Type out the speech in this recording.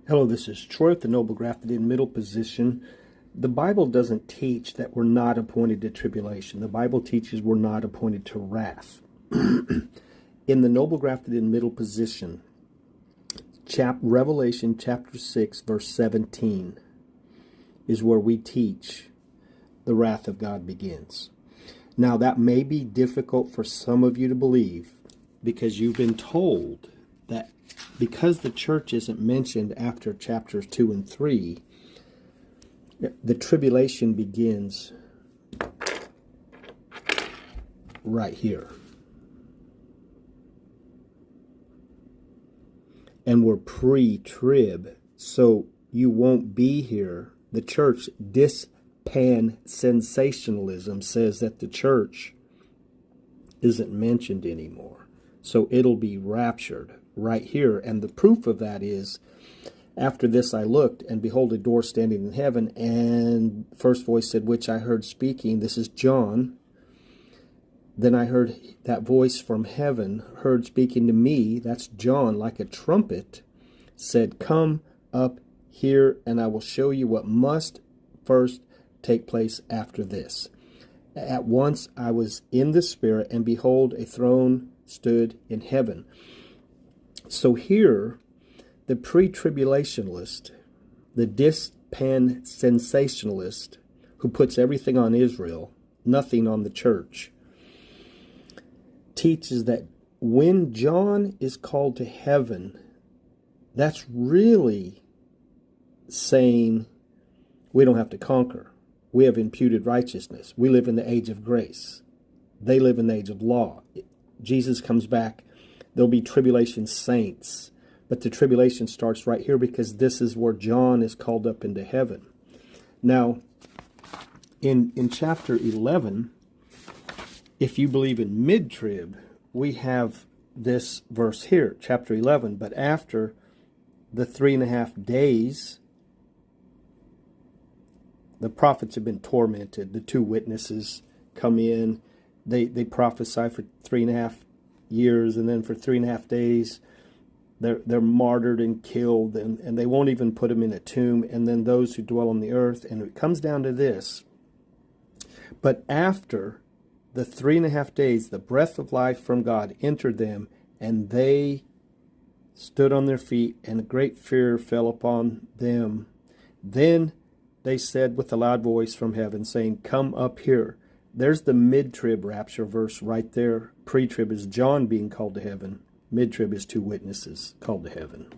Hello, this is Troy with the Noble Grafted in Middle Position. The Bible doesn't teach that we're not appointed to tribulation. The Bible teaches we're not appointed to wrath. In the Noble Grafted in Middle Position, Revelation chapter 6, verse 17 is where we teach the wrath of God begins. Now, that may be difficult for some of you to believe because you've been told that because the church isn't mentioned after chapters 2 and 3, the tribulation begins right here. And we're pre-trib, so you won't be here. The church dispensationalism says that the church isn't mentioned anymore. So it'll be raptured right here. And the proof of that is, after this I looked, and behold, a door standing in heaven, and first voice said, which I heard speaking, this is John. Then I heard that voice from heaven, heard speaking to me, that's John, like a trumpet, said, come up here, and I will show you what must first take place after this. At once I was in the Spirit, and behold, a throne stood in heaven. So here, the pre-tribulationalist, the dispensationalist, who puts everything on Israel, nothing on the church, teaches that when John is called to heaven, that's really saying we don't have to conquer. We have imputed righteousness. We live in the age of grace. They live in the age of law. Jesus comes back. There'll be tribulation saints. But the tribulation starts right here because this is where John is called up into heaven. Now, in chapter 11, if you believe in mid-trib, we have this verse here, chapter 11. But after the 3.5 days, the prophets have been tormented. The two witnesses come in. They prophesy for 3.5 years, and then for 3.5 days, they're martyred and killed, and they won't even put them in a tomb. And then those who dwell on the earth, and it comes down to this. But after the 3.5 days, the breath of life from God entered them, and they stood on their feet, and a great fear fell upon them. Then they said with a loud voice from heaven, saying, come up here. There's the mid-trib rapture verse right there. Pre-trib is John being called to heaven. Mid-trib is two witnesses called to heaven.